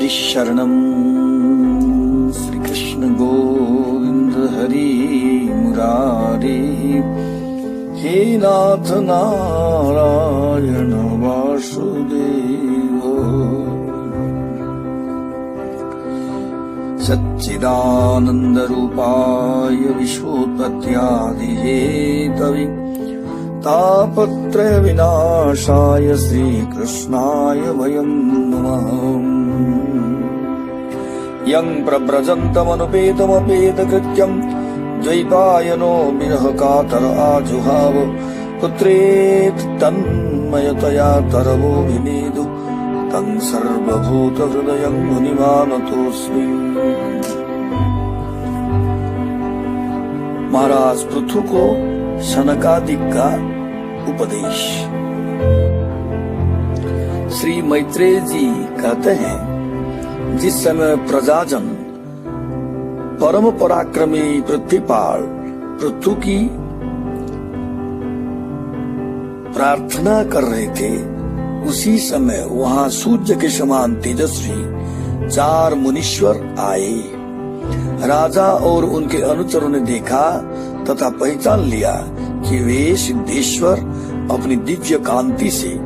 शरणं श्री कृष्ण गोविंद हरि मुरारी। हे नाथ नारायण वासुदेव। सच्चिदानंद रूपाय विश्वोत्पत्त्यादि हेतवे तापत्रय विनाशाय श्रीकृष्णाय वयं नमः। यं प्रव्रजन्तमनुपेतमपेतकृत्यं द्वैपायनो विरह कातर आजुहाव। पुत्रेति तन्मयतया तरवो विनेदु तं सर्वभूतहृदयं मुनिमानतोऽस्मि। महाराज पृथु को शनकादिक का उपदेश। श्री मैत्रेय जी कहते हैं, जिस समय प्रजाजन परम पराक्रमी पृथ्वीपाल पृथु की प्रार्थना कर रहे थे, उसी समय वहां सूर्य के समान तेजस्वी 4 मुनीश्वर आए। राजा और उनके अनुचरों ने देखा तथा पहचान लिया कि वे सिद्धेश्वर अपनी दिव्य कांति से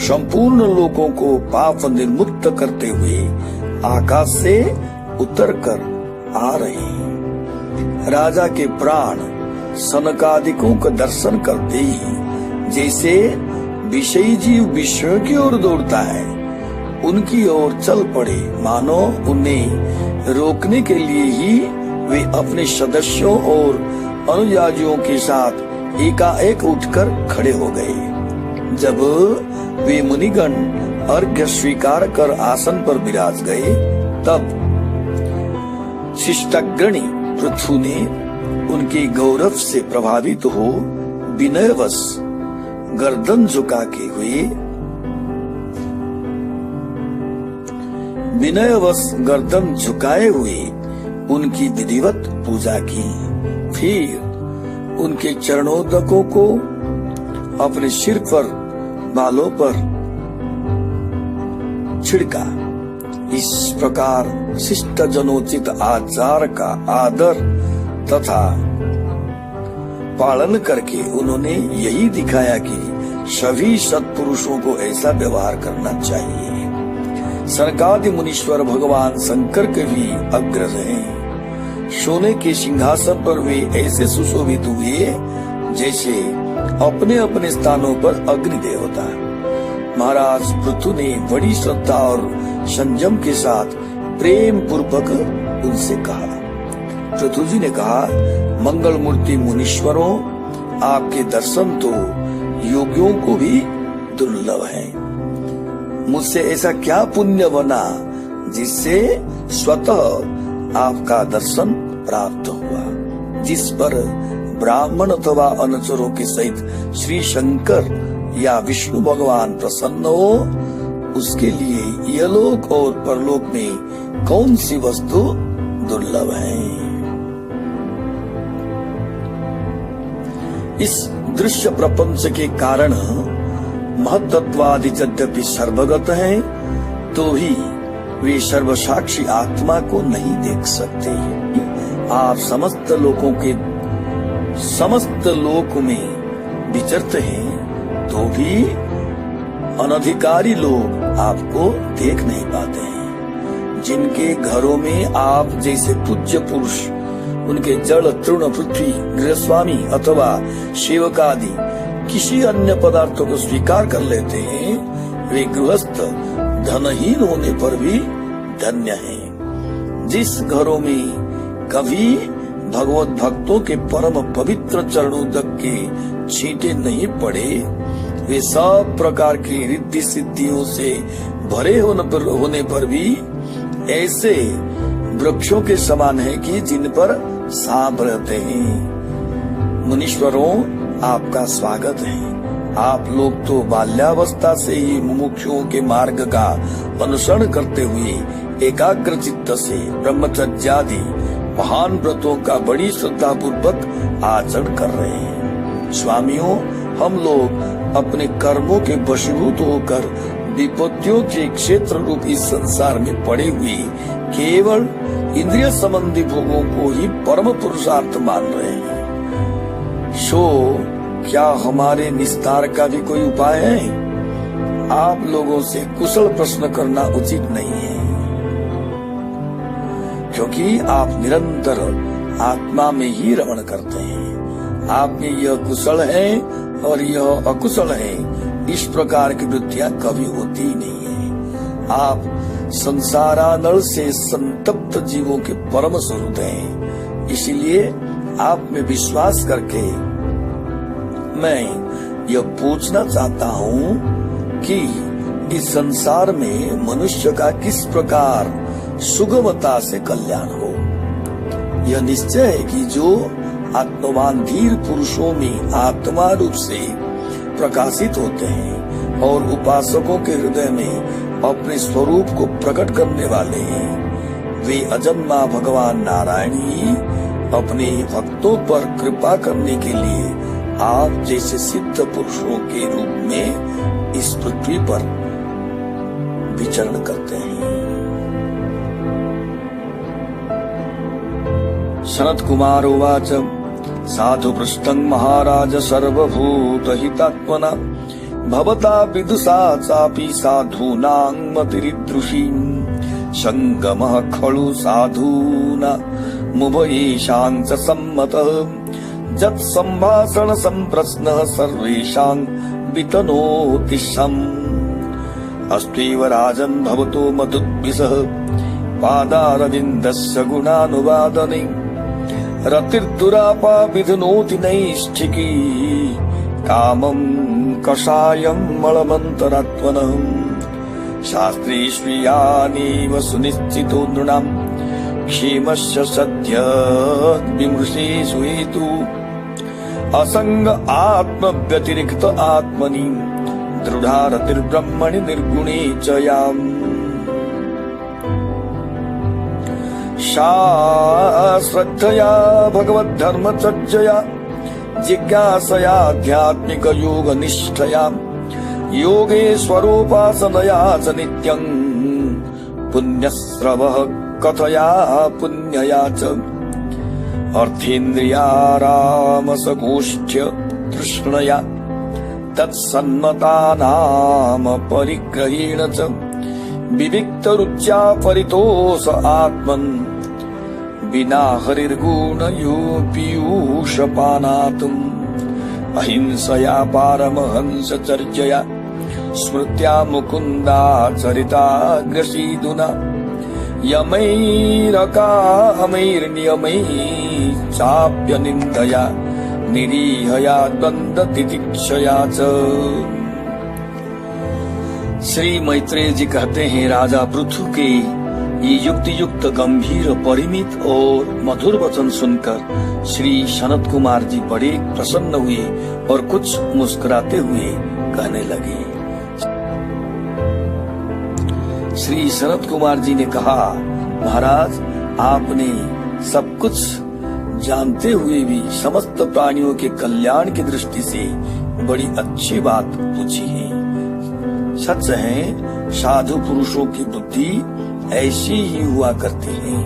संपूर्ण लोगों को पाप निर्मुक्त करते हुए आकाश से उतरकर आ रहे हैं। राजा के प्राण सनकादिकों का दर्शन करते ही जैसे विषयी जीव विषय की ओर दौड़ता है, उनकी ओर चल पड़े, मानो उन्हें रोकने के लिए ही वे अपने सदस्यों और अनुयायियों के साथ एकाएक उठकर खड़े हो गए। जब वे मुनिगण अर्घ्य स्वीकार कर आसन पर विराज गए, तब शिष्टाग्रणी पृथु ने उनके गौरव से प्रभावित हो विनयवश गर्दन झुका के गर्दन झुकाए हुए उनकी विधिवत पूजा की। फिर उनके चरणोदकों को अपने सिर पर बालों पर छिड़का। इस प्रकार शिष्ट जनोचित आचार का आदर तथा पालन करके उन्होंने यही दिखाया कि सभी सत्पुरुषों को ऐसा व्यवहार करना चाहिए। सनकादि मुनीश्वर भगवान शंकर के भी अग्रज हैं। सोने के सिंहासन पर वे ऐसे सुशोभित हुए जैसे अपने अपने स्थानों पर अग्नि देवता। महाराज पृथु ने बड़ी श्रद्धा और संयम के साथ प्रेम पूर्वक उनसे कहा। पृथु जी ने कहा, मंगल मूर्ति मुनीश्वरों, आपके दर्शन तो योगियों को भी दुर्लभ है। मुझसे ऐसा क्या पुण्य बना जिससे स्वतः आपका दर्शन प्राप्त हुआ। जिस पर ब्राह्मण अथवा अनुचरों के सहित श्री शंकर या विष्णु भगवान प्रसन्न हो, उसके लिए यलोक और परलोक में कौन सी वस्तु दुर्लभ है। इस दृश्य प्रपंच के कारण महत्त्वादि यद्यपि सर्वगत हैं, तो ही वे सर्वसाक्षी आत्मा को नहीं देख सकते। आप समस्त लोक में विचरते हैं, तो भी अनधिकारी लोग आपको देख नहीं पाते हैं। जिनके घरों में आप जैसे पूज्य पुरुष उनके जड़ तृण पृथ्वी गृहस्वामी अथवा सेवक आदि किसी अन्य पदार्थों को स्वीकार कर लेते हैं, वे गृहस्थ धनहीन होने पर भी धन्य हैं। जिस घरों में कभी भगवत भक्तों के परम पवित्र चरणोदक के छींटे नहीं पड़े, वे सब प्रकार की रिद्धि सिद्धियों से भरे होने पर भी ऐसे वृक्षों के समान है कि जिन पर सांप रहते हैं। मुनीश्वरों, आपका स्वागत है। आप लोग तो बाल्यावस्था से ही मुमुक्षुओं के मार्ग का अनुसरण करते हुए एकाग्र चित्त से ब्रह्मचर्यादि महान व्रतों का बड़ी श्रद्धा पूर्वक आचरण कर रहे हैं। स्वामियों, हम लोग अपने कर्मों के वशीभूत होकर विपत्तियों के क्षेत्र रूप इस संसार में पड़े हुए केवल इंद्रिय संबंधी भोगों को ही परम पुरुषार्थ मान रहे हैं। सो क्या हमारे निस्तार का भी कोई उपाय है? आप लोगों से कुशल प्रश्न करना उचित नहीं है, क्योंकि आप निरंतर आत्मा में ही रमण करते हैं। आप में यह कुशल है और यह अकुशल है, इस प्रकार की वृत्तियां कभी होती ही नहीं है। आप संसारानल से संतप्त जीवों के परम स्वरूप हैं। इसीलिए आप में विश्वास करके मैं यह पूछना चाहता हूँ कि इस संसार में मनुष्य का किस प्रकार सुगमता से कल्याण हो। यह निश्चय है कि जो आत्मवान धीर पुरुषों में आत्मा रूप से प्रकाशित होते हैं और उपासकों के हृदय में अपने स्वरूप को प्रकट करने वाले हैं, वे अजन्मा भगवान नारायण ही अपने भक्तों पर कृपा करने के लिए आप जैसे सिद्ध पुरुषों के रूप में इस पृथ्वी पर विचरण करते हैं। सनत कुमार उवाच साधु पृष्ठं महाराज सर्वभूत हितात्मना भवता विदुषा चापि साधूनां मतिरिदृशीं संगमः खलु साधूना मुभयेषां च सम्मतः जत् सम्भाषण सम्प्रश्नः सर्वेषां वितनोति शम् अस्त्वेव राजन् भवतो मधुद्भिषः पादारविन्दस्य गुणानुवादने रतिर्दुरापा विधुनोति नैष्ठिकी कामं कषायं मलमन्तरात्मनः शास्त्रे स्वीयानेव सुनिश्चितो नृणां क्षेमस्य सद्य विमृशेषु हेतु असंग आत्म व्यतिरिक्त आत्मनि दृढ़ा रतिर्ब्रह्मणि निर्गुणे च याम् श्रद्धया भगवद्धर्मचर्यया जिज्ञासया आध्यात्मिक योग निष्ठया योगेश्वरोपासनया च नित्यं पुण्यश्रवः कथया पुण्यया च अर्थेन्द्रियारामसगोष्ठ्य तृष्णया तत्सन्मतानाम परिग्रहेण च विविक्तरुच्या परितोष आत्मन् विना हरिर्गुणयो पीयूषपानातुम् अहिंसया पारमहंसचर्यया स्मृत्या मुकुन्दाचरिताग्रसीदुना यमैरकामैर्नियमैः चाप्यनिन्दया निरीहया द्वन्द्वतितिक्षया च। श्री मैत्रेय जी कहते हैं, राजा पृथु के ये युक्ति युक्त गंभीर परिमित और मधुर वचन सुनकर श्री सनत कुमार जी बड़े प्रसन्न हुए और कुछ मुस्कुराते हुए कहने लगे। श्री सनत कुमार जी ने कहा, महाराज आपने सब कुछ जानते हुए भी समस्त प्राणियों के कल्याण की दृष्टि से बड़ी अच्छी बात पूछी है। सच है, साधु पुरुषों की बुद्धि ऐसी ही हुआ करती है।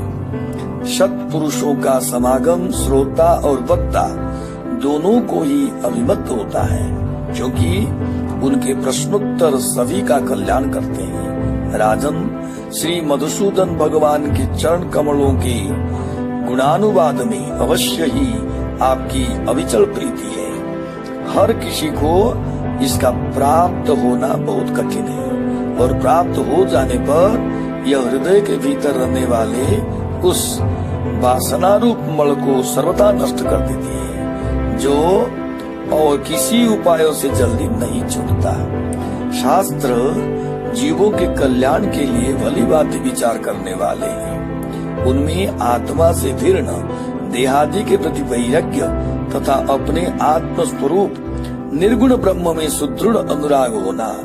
सत पुरुषों का समागम श्रोता और वक्ता दोनों को ही अभिमत होता है, क्योंकि उनके प्रश्नोत्तर सभी का कल्याण करते हैं। राजन, श्री मधुसूदन भगवान के चरण कमलों के गुणानुवाद में अवश्य ही आपकी अविचल प्रीति है। हर किसी को इसका प्राप्त होना बहुत कठिन है, और प्राप्त हो जाने पर यह हृदय के भीतर रहने वाले उस वासना रूप मल को सर्वथा नष्ट कर देती है, जो और किसी उपायों से जल्दी नहीं छूटता। शास्त्र जीवों के कल्याण के लिए भली भांति विचार करने वाले हैं। उनमें आत्मा से भिन्न, देहादि के प्रति वैराग्य तथा अपने आत्म स्वरूप निर्गुण ब्रह्म में सुदृढ़ अनुराग होना,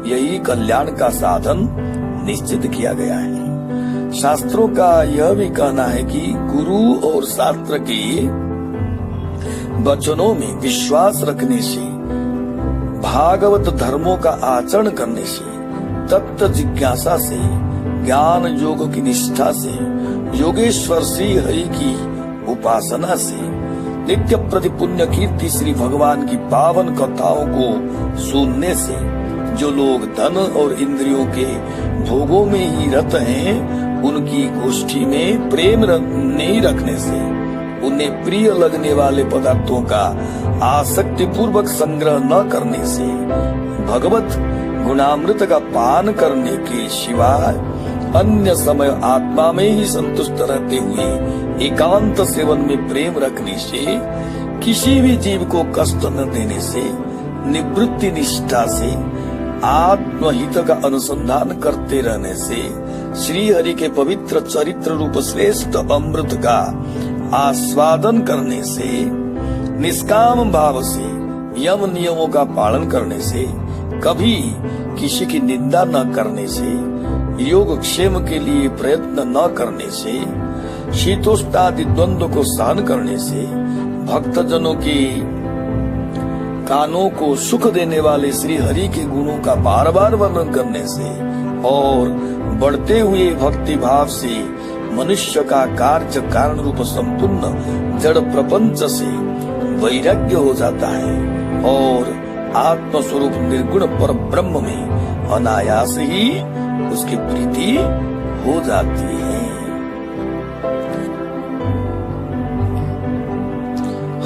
यही कल्याण का साधन निश्चित किया गया है। शास्त्रों का यह भी कहना है कि गुरु और शास्त्र के वचनों में विश्वास रखने से, भागवत धर्मों का आचरण करने से तत्व जिज्ञासा से, ज्ञान योग की निष्ठा से, योगेश्वर श्री हरि की उपासना से, नित्य प्रति पुण्य कीर्ति श्री भगवान की पावन कथाओं को सुनने से, जो लोग धन और इंद्रियों के भोगों में ही रत हैं, उनकी गोष्ठी में प्रेम नहीं रखने से, उन्हें प्रिय लगने वाले पदार्थों का आसक्ति पूर्वक संग्रह न करने से, भगवत गुणामृत का पान करने के सिवाय अन्य समय आत्मा में ही संतुष्ट रहते हुए एकांत सेवन में प्रेम रखने से, किसी भी जीव को कष्ट न देने से, निवृत्ति निष्ठा से, आत्महित का अनुसंधान करते रहने से, श्री हरि के पवित्र चरित्र रूप श्रेष्ठ अमृत का आस्वादन करने से, निष्काम भाव से, यम नियमों का पालन करने से, कभी किसी की निंदा न करने से, योग क्षेम के लिए प्रयत्न न करने से, शीतोष्णादि द्वंद्व को सहन करने से, भक्तजनों के कानों को सुख देने वाले श्री हरि के गुणों का बार बार वर्णन करने से, और बढ़ते हुए भक्ति भाव से मनुष्य का कार्य कारण रूप संपूर्ण जड़ प्रपंच से वैराग्य हो जाता है और आत्म स्वरूप निर्गुण पर ब्रह्म में अनायास ही उसकी प्रीति हो जाती है।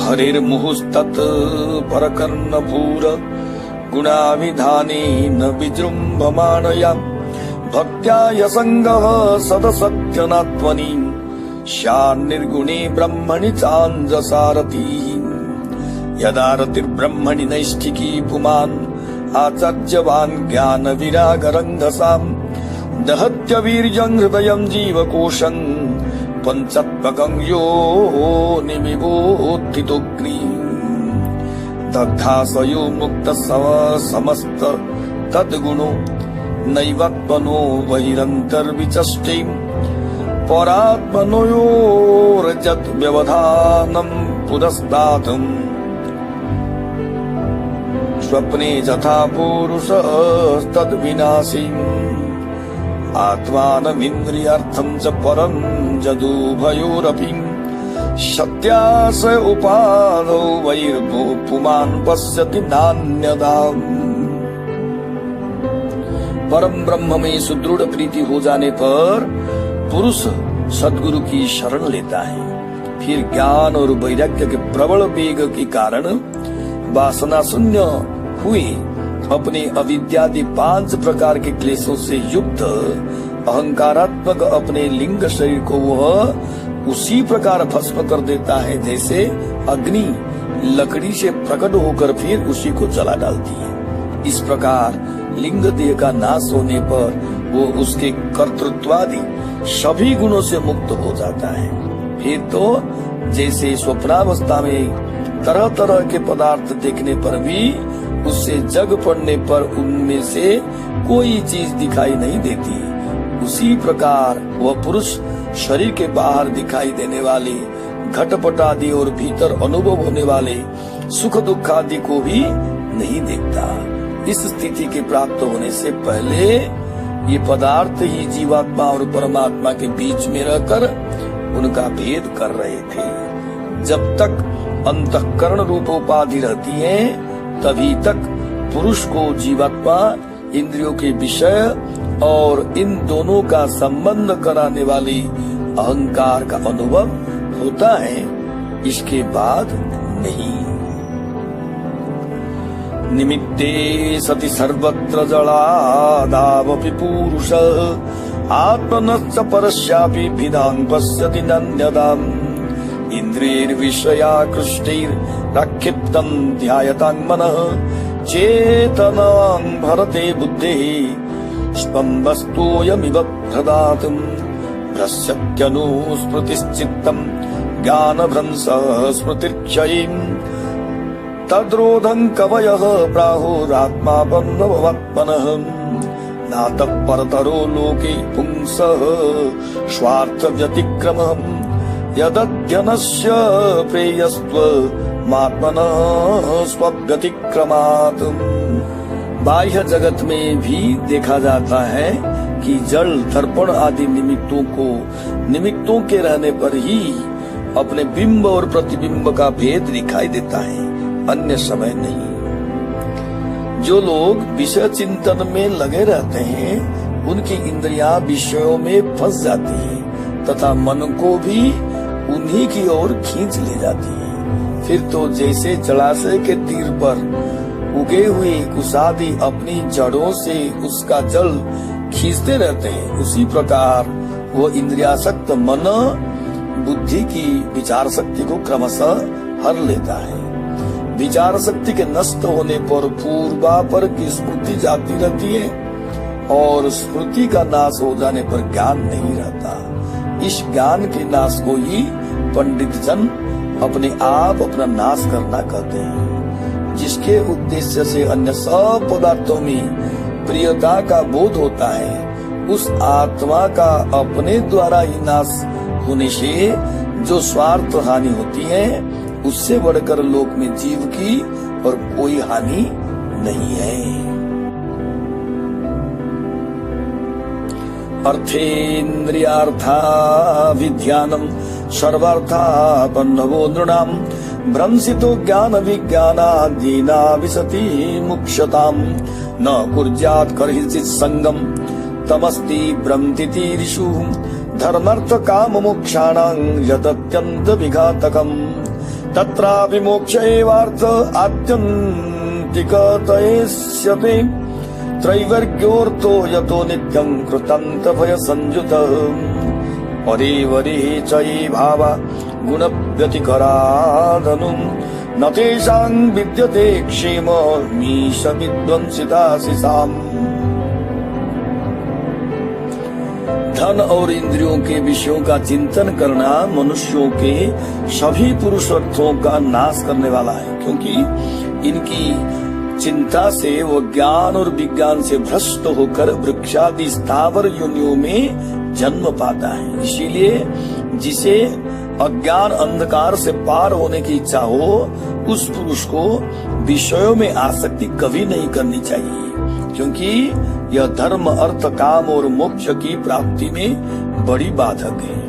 हरिर मुहुस्तत् परकर्ण भूर गुणाविधाने न विजृंभमाणया भक्त्या यसंगः सदसत्यनात्मनि शान्निर्गुणे ब्रह्मणि चाञ्जसारति यदा रतिर्ब्रह्मणि नैष्ठिकी पुमान् आचार्यवान् ज्ञान विराग रंगसाम् दहत्य वीर्यं हृदयं जीवकोशं पंचत्वकं यो निमिबोधितोऽग्नि दग्धासयो मुक्त समस्त तद्गुणो नैवात्मनो बहिरन्तर्विचष्टे परात्मनोयोर्जत् व्यवधानं पुरस्तात् स्वप्ने यथा पुरुषस्तद्विनाशी आत्मानमिन्द्रियार्थं च परं जदुभयोरपि सत्यास उपादौ वैर्भुमान् पश्यति नान्यदा। परम ब्रह्म में सुदृढ़ प्रीति हो जाने पर पुरुष सद्गुरु की शरण लेता है। फिर ज्ञान और वैराग्य के प्रबल वेग के कारण वासना शून्य हुए अपने अविद्यादि 5 प्रकार के क्लेशों से युक्त अहंकारात्मक अपने लिंग शरीर को वह उसी प्रकार भस्म कर देता है जैसे अग्नि लकड़ी से प्रकट होकर फिर उसी को जला डालती है। इस प्रकार लिंग देह का नाश होने पर वो उसके कर्तृत्वादि सभी गुणों से मुक्त हो जाता है। फिर तो जैसे स्वप्नावस्था में तरह तरह के पदार्थ देखने पर भी उससे जग पड़ने पर उनमें से कोई चीज दिखाई नहीं देती, उसी प्रकार वह पुरुष शरीर के बाहर दिखाई देने वाले घटपट आदि और भीतर अनुभव होने वाले सुख दुख आदि को भी नहीं देखता। इस स्थिति के प्राप्त होने से पहले ये पदार्थ ही जीवात्मा और परमात्मा के बीच में रहकर उनका भेद कर रहे थे। जब तक अंतःकरण रूप उपाधि रहती है तभी तक पुरुष को जीवात्मा इंद्रियों के विषय और इन दोनों का संबंध कराने वाली अहंकार का अनुभव होता है, इसके बाद नहीं। निमित्ते सति सर्वत्र जलादावपि पुरुष आत्मनश्च परस्यापि विदां पश्यति नन्यदाम् इन्द्रियैर्विषयाकृष्टैर्प्रक्षिप्तं ध्यायतां मनः चेतनां भरते बुद्धेः स्पन्दस्तोऽयमिव प्रदातुं भ्रश्यत्यनुस्मृतिश्चित्तं ज्ञानभ्रंशः स्मृतिर्क्षयीं तद्रोधं कवयः प्राहुरात्मापन्नभवात्मनः नातः परतरो लोके पुंसः स्वार्थव्यतिक्रमः यदध्यनस्य प्रेयस्त्वमात्मनः स्वव्यतिक्रमात् बाह्य जगत में भी देखा जाता है कि जल, दर्पण आदि निमित्तों के रहने पर ही अपने बिंब और प्रतिबिंब का भेद दिखाई देता है, अन्य समय नहीं। जो लोग विषय चिंतन में लगे रहते हैं, उनकी इंद्रियां विषयों में फंस जाती हैं तथा मन को भी उन्हीं की ओर खींच ले जाती है। फिर तो जैसे जलाशय के तीर पर उगे हुए कुशादी अपनी जड़ों से उसका जल खींचते रहते हैं, उसी प्रकार वो इंद्रियासक्त मन बुद्धि की विचार शक्ति को क्रमशः हर लेता है। विचार शक्ति के नष्ट होने पर पूर्वापर की स्मृति जाती रहती है और स्मृति का नाश हो जाने पर ज्ञान नहीं रहता। इस ज्ञान के नाश को ही पंडित जन अपने आप अपना नाश करना कहते हैं। जिसके उद्देश्य से अन्य सब पदार्थों में प्रियता का बोध होता है, उस आत्मा का अपने द्वारा ही नाश होने से जो स्वार्थ हानि होती है, उससे बढ़कर लोक में जीव की और कोई हानि नहीं है। अर्थेन्द्रियार्था विज्ञानम सर्वार्थापन्नवो नृणाम भ्रंसितो ज्ञान विज्ञानादीना विशति मुक्षताम न कुर्यात् कर्हिचित् संगम तमस्ति भ्रंतितीरिषु धर्मार्थ काम मोक्षाणां यदत्यंत विघातकम् तत्रापि मोक्ष एवार्थ आत्यन्तिकतयस्यते त्रैवर्ग्योऽर्थो यतो नित्यं कृतान्त भय संयुत परेवरे च ये भावा गुण व्यतिकरादनुं न तेषां विद्यते क्षेम मीश विद्वंसिताशिषाम्। धन और इंद्रियों के विषयों का चिंतन करना मनुष्यों के सभी पुरुषार्थों का नाश करने वाला है, क्योंकि इनकी चिंता से वो ज्ञान और विज्ञान से भ्रष्ट होकर वृक्षादि स्थावर योनियों में जन्म पाता है। इसीलिए जिसे अज्ञान अंधकार से पार होने की इच्छा हो, उस पुरुष को विषयों में आसक्ति कभी नहीं करनी चाहिए, क्योंकि यह धर्म, अर्थ, काम और मोक्ष की प्राप्ति में बड़ी बाधक है।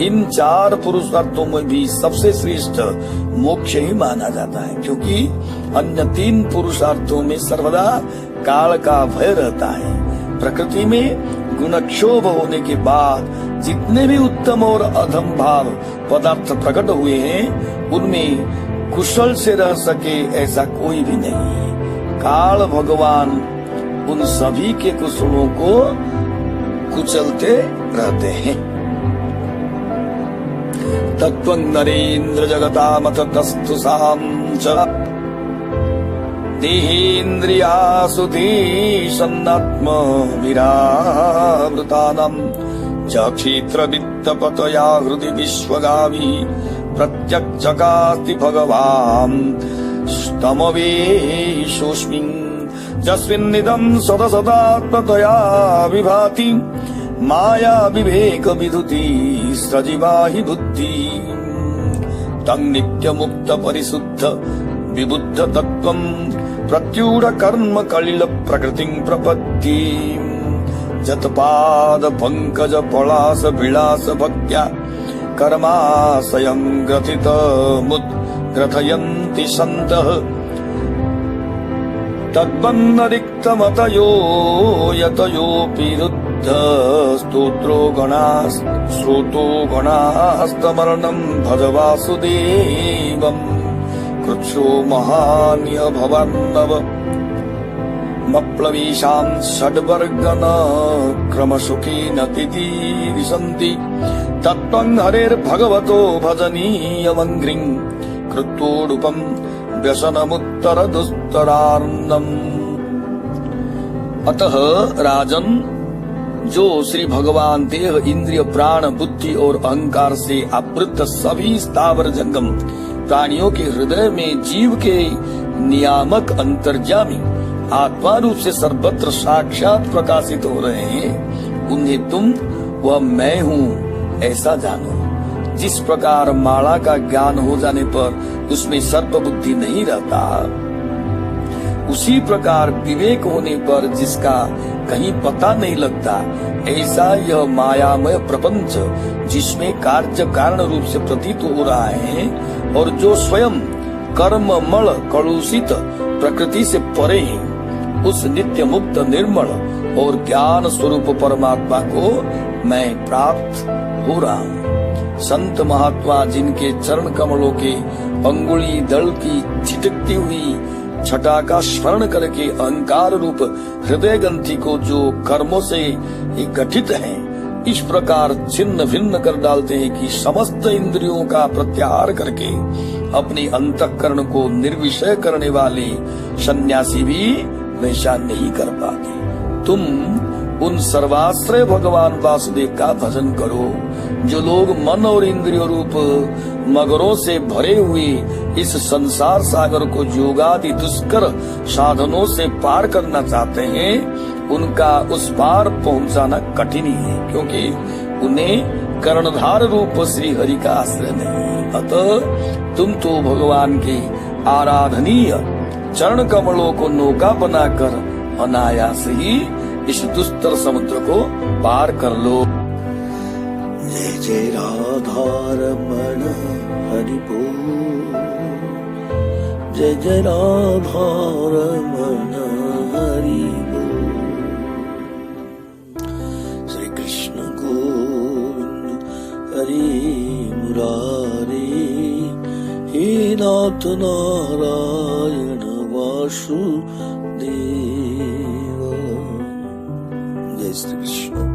इन चार पुरुषार्थों में भी सबसे श्रेष्ठ मोक्ष ही माना जाता है, क्योंकि अन्य तीन पुरुषार्थों में सर्वदा काल का भय रहता है। प्रकृति में गुणक्षोभ होने के बाद जितने भी उत्तम और अधम भाव पदार्थ प्रकट हुए हैं, उनमें कुशल से रह सके ऐसा कोई भी नहीं है। काल भगवान उन सभी के कुशलों को कुचलते रहते हैं। तत्वं नरेन्द्र जगतामथ तस्थुषां च देहेन्द्रियासु धीषन्नात्म विरावृतानां च क्षेत्रवित्तपतया हृदि विश्वगामी प्रत्यक्षकास्ति भगवान् स्तमवेशोऽस्मिन् यस्मिन्निदं सदसदात्मतया विभाति माया विवेक विधुति सजीवा हि बुद्धि तं नित्य मुक्त परिशुद्ध विबुद्ध तत्वं प्रत्यूढ़ कर्म कलिल प्रकृतिं प्रपत्ति जतपाद पंकज पलास विलास भक्त्या कर्माशयं ग्रथित मुद्ग्रथयन्ति सन्तः तद्वन्नरिक्तमतयो यतयोऽपि रुद्ध स्तोत्रो गणास् श्रोतो गणास्तमरणं भज वासुदेवम् कृच्छ्रो महान्य भवन्नव मप्लवीशां षड्वर्गन क्रमशुकेन तितीर्षन्ति तत्त्वं हरेर्भगवतो भजनीयमङ्घ्रिं कृत्वोडुपम् व्यसनमुत्तर दुस्तरार्णम्। अतः राजन, जो श्री भगवान देह, इंद्रिय, प्राण, बुद्धि और अहंकार से आवृत सभी स्थावर जंगम प्राणियों के हृदय में जीव के नियामक अंतर्यामी आत्मा रूप से सर्वत्र साक्षात प्रकाशित हो रहे हैं, उन्हें तुम वह मैं हूँ ऐसा जानो। जिस प्रकार माला का ज्ञान हो जाने पर उसमें सर्प बुद्धि नहीं रहता, उसी प्रकार विवेक होने पर जिसका कहीं पता नहीं लगता, ऐसा यह मायामय प्रपंच जिसमें कार्य कारण रूप से प्रतीत हो रहा है और जो स्वयं कर्म मल कलुषित प्रकृति से परे है, उस नित्य मुक्त निर्मल और ज्ञान स्वरूप परमात्मा को मैं प्राप्त हो रहा हूँ। संत महात्मा जिनके चरण कमलों के अंगुली दल की छिटकती हुई छटा का स्मरण करके अहंकार रूप हृदय ग्रंथि को जो कर्मों से गठित है, इस प्रकार छिन्न भिन्न कर डालते हैं कि समस्त इंद्रियों का प्रत्याहार करके अपने अंतःकरण को निर्विषय करने वाले सन्यासी भी वैसा नहीं कर पाते। तुम उन सर्वाश्रय भगवान वासुदेव का भजन करो, जो लोग मन और इंद्रिय रूप मगरों से भरे हुए इस संसार सागर को योगादि दुष्कर साधनों से पार करना चाहते हैं। उनका उस पार पहुंचाना कठिन ही है, क्योंकि उन्हें कर्णधार रूप श्री हरि का आश्रय नहीं। अतः तुम तो भगवान के आराधनीय चरण कमलों को नौका बनाकर अनायास ही इस दुस्तर समुद्र को पार कर लो। जय जय राधा रमण हरि बोल, जय जय राधा रमण हरि बोल। श्री कृष्ण गोविंद हरि मुरारी, हे नाथ नारायण वासुदेव। जय श्री कृष्ण।